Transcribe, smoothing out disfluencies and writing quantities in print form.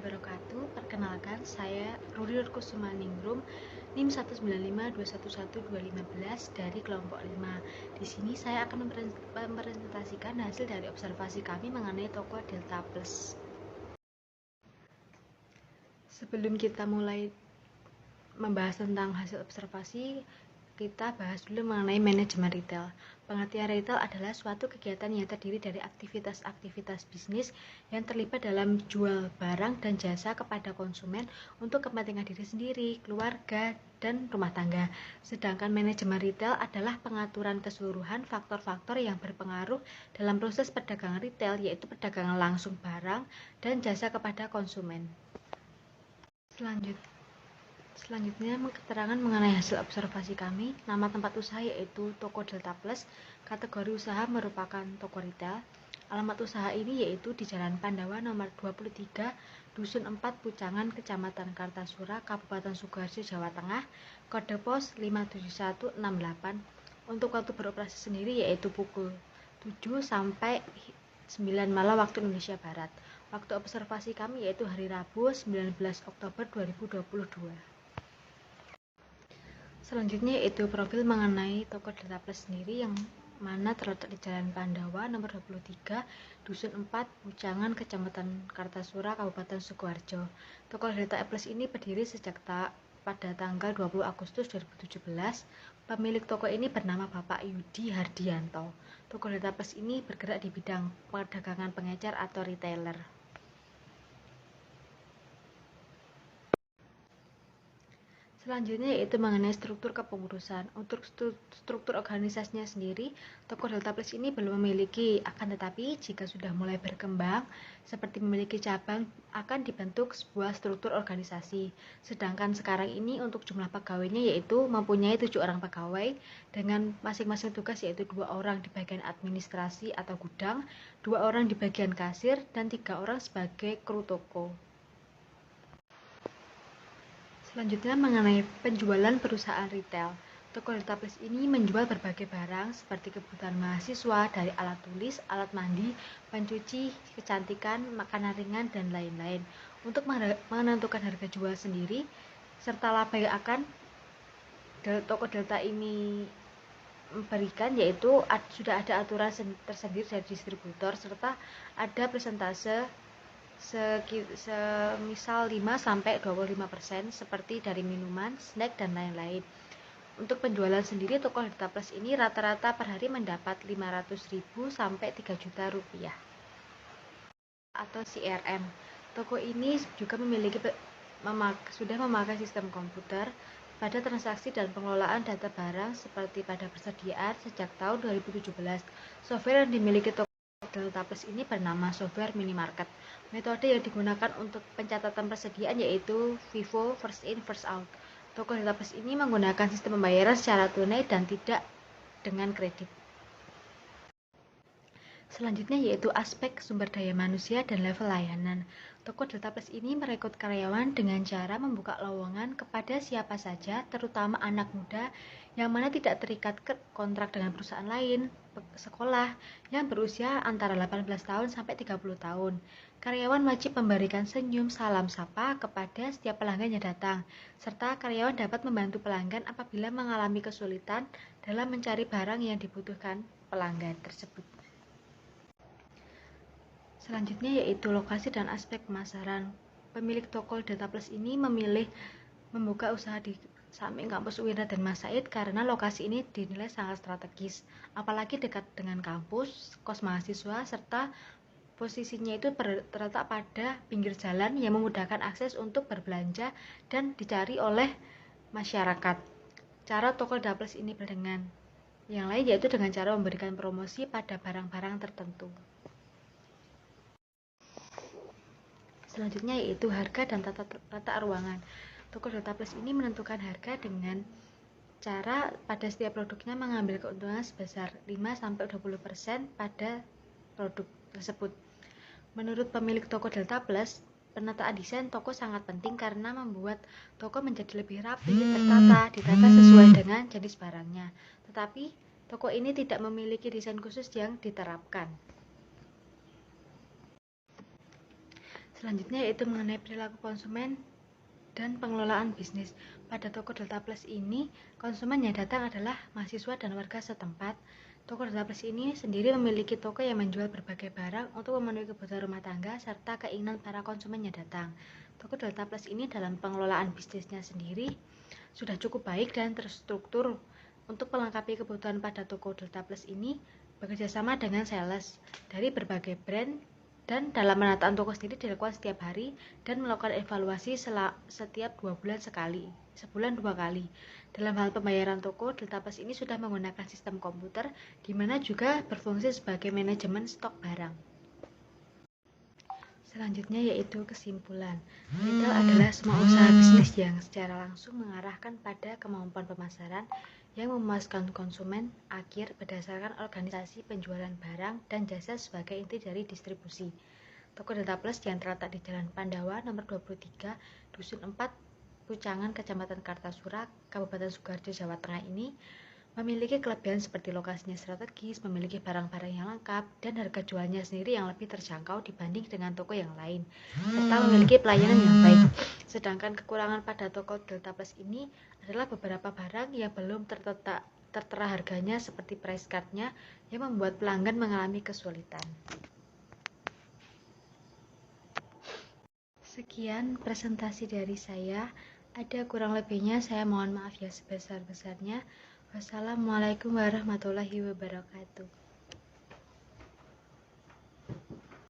wabarakatuh. Perkenalkan, saya Ruri Nurkusumaningrum, NIM 195211215 dari kelompok 5. Di sini saya akan mempresentasikan hasil dari observasi kami mengenai tokoh Delta Plus. Sebelum kita mulai membahas tentang hasil observasi, kita bahas dulu mengenai manajemen retail. Pengertian retail adalah suatu kegiatan yang terdiri dari aktivitas-aktivitas bisnis yang terlibat dalam jual barang dan jasa kepada konsumen untuk kepentingan diri sendiri, keluarga, dan rumah tangga. Sedangkan manajemen retail adalah pengaturan keseluruhan faktor-faktor yang berpengaruh dalam proses perdagangan retail, yaitu perdagangan langsung barang dan jasa kepada konsumen. Selanjutnya, keterangan mengenai hasil observasi kami. Nama tempat usaha yaitu Toko Delta Plus. Kategori usaha merupakan toko retail. Alamat usaha ini yaitu di Jalan Pandawa nomor 23, Dusun 4, Pucangan, Kecamatan Kartasura, Kabupaten Sukoharjo, Jawa Tengah. Kode pos 57168. Untuk waktu beroperasi sendiri yaitu pukul 7 sampai 9 malam waktu Indonesia Barat. Waktu observasi kami yaitu hari Rabu 19 Oktober 2022. Selanjutnya yaitu profil mengenai toko Delta Plus sendiri, yang mana terletak di Jalan Pandawa nomor 23, Dusun 4, Pucangan, Kecamatan Kartasura, Kabupaten Sukoharjo. Toko Delta Plus ini berdiri sejak pada tanggal 20 Agustus 2017. Pemilik toko ini bernama Bapak Yudi Hardianto. Toko Delta Plus ini bergerak di bidang perdagangan pengecer atau retailer. Selanjutnya yaitu mengenai struktur kepengurusan. Untuk struktur organisasinya sendiri, Toko Delta Plus ini belum memiliki, akan tetapi jika sudah mulai berkembang seperti memiliki cabang, akan dibentuk sebuah struktur organisasi. Sedangkan sekarang ini untuk jumlah pegawainya yaitu mempunyai 7 orang pegawai dengan masing-masing tugas, yaitu 2 orang di bagian administrasi atau gudang, 2 orang di bagian kasir, dan 3 orang sebagai kru toko. Selanjutnya mengenai penjualan perusahaan retail. Toko Delta Plus ini menjual berbagai barang seperti kebutuhan mahasiswa, dari alat tulis, alat mandi, pencuci, kecantikan, makanan ringan, dan lain-lain. Untuk menentukan harga jual sendiri serta laba yang akan Toko Delta ini berikan, yaitu sudah ada aturan tersendiri dari distributor serta ada persentase semisal 5-25% seperti dari minuman, snack, dan lain-lain. Untuk penjualan sendiri, Toko Delta Plus ini rata-rata per hari mendapat 500.000 sampai 3 juta rupiah atau CRM. Toko ini juga sudah memakai sistem komputer pada transaksi dan pengelolaan data barang seperti pada persediaan sejak tahun 2017. Software yang dimiliki Toko Delta Plus ini bernama software minimarket. Metode yang digunakan untuk pencatatan persediaan yaitu FIFO, first in, first out. Toko Delta Plus ini menggunakan sistem pembayaran secara tunai dan tidak dengan kredit. Selanjutnya yaitu aspek sumber daya manusia dan level layanan. Toko Delta Plus ini merekrut karyawan dengan cara membuka lowongan kepada siapa saja, terutama anak muda yang mana tidak terikat kontrak dengan perusahaan lain, sekolah yang berusia antara 18 tahun sampai 30 tahun. Karyawan wajib memberikan senyum salam sapa kepada setiap pelanggan yang datang, serta karyawan dapat membantu pelanggan apabila mengalami kesulitan dalam mencari barang yang dibutuhkan pelanggan tersebut. Selanjutnya yaitu lokasi dan aspek pemasaran. Pemilik toko Delta Plus ini memilih membuka usaha di samping kampus UINRA dan Mas Said karena lokasi ini dinilai sangat strategis, apalagi dekat dengan kampus, kos mahasiswa, serta posisinya itu terletak pada pinggir jalan yang memudahkan akses untuk berbelanja dan dicari oleh masyarakat. Cara toko Delta Plus ini dengan yang lain yaitu dengan cara memberikan promosi pada barang-barang tertentu. Selanjutnya yaitu harga dan tata ruangan. Toko Delta Plus ini menentukan harga dengan cara pada setiap produknya mengambil keuntungan sebesar 5-20% pada produk tersebut. Menurut pemilik toko Delta Plus, penataan desain toko sangat penting karena membuat toko menjadi lebih rapi, ditata sesuai dengan jenis barangnya. Tetapi toko ini tidak memiliki desain khusus yang diterapkan. Selanjutnya yaitu mengenai perilaku konsumen dan pengelolaan bisnis. Pada toko Delta Plus ini, konsumen yang datang adalah mahasiswa dan warga setempat. Toko Delta Plus ini sendiri memiliki toko yang menjual berbagai barang untuk memenuhi kebutuhan rumah tangga serta keinginan para konsumen yang datang. Toko Delta Plus ini dalam pengelolaan bisnisnya sendiri sudah cukup baik dan terstruktur. Untuk melengkapi kebutuhan pada toko Delta Plus ini, bekerjasama dengan sales dari berbagai brand, dan dalam penataan toko sendiri dilakukan setiap hari dan melakukan evaluasi setiap 2 bulan sekali, sebulan 2 kali. Dalam hal pembayaran toko, Delta Plus ini sudah menggunakan sistem komputer, di mana juga berfungsi sebagai manajemen stok barang. Selanjutnya yaitu kesimpulan. Retail adalah semua usaha bisnis yang secara langsung mengarahkan pada kemampuan pemasaran yang memuaskan konsumen akhir berdasarkan organisasi penjualan barang dan jasa sebagai inti dari distribusi. Toko Delta Plus yang terletak di Jalan Pandawa nomor 23, Dusun 4, Pucangan, Kecamatan Kartasura, Kabupaten Sukoharjo, Jawa Tengah ini memiliki kelebihan seperti lokasinya strategis, memiliki barang-barang yang lengkap, dan harga jualnya sendiri yang lebih terjangkau dibanding dengan toko yang lain, serta memiliki pelayanan yang baik. Sedangkan kekurangan pada toko Delta Plus ini adalah beberapa barang yang belum tertera harganya seperti price card-nya yang membuat pelanggan mengalami kesulitan. Sekian presentasi dari saya. Ada kurang lebihnya saya mohon maaf ya sebesar-besarnya. Wassalamualaikum warahmatullahi wabarakatuh.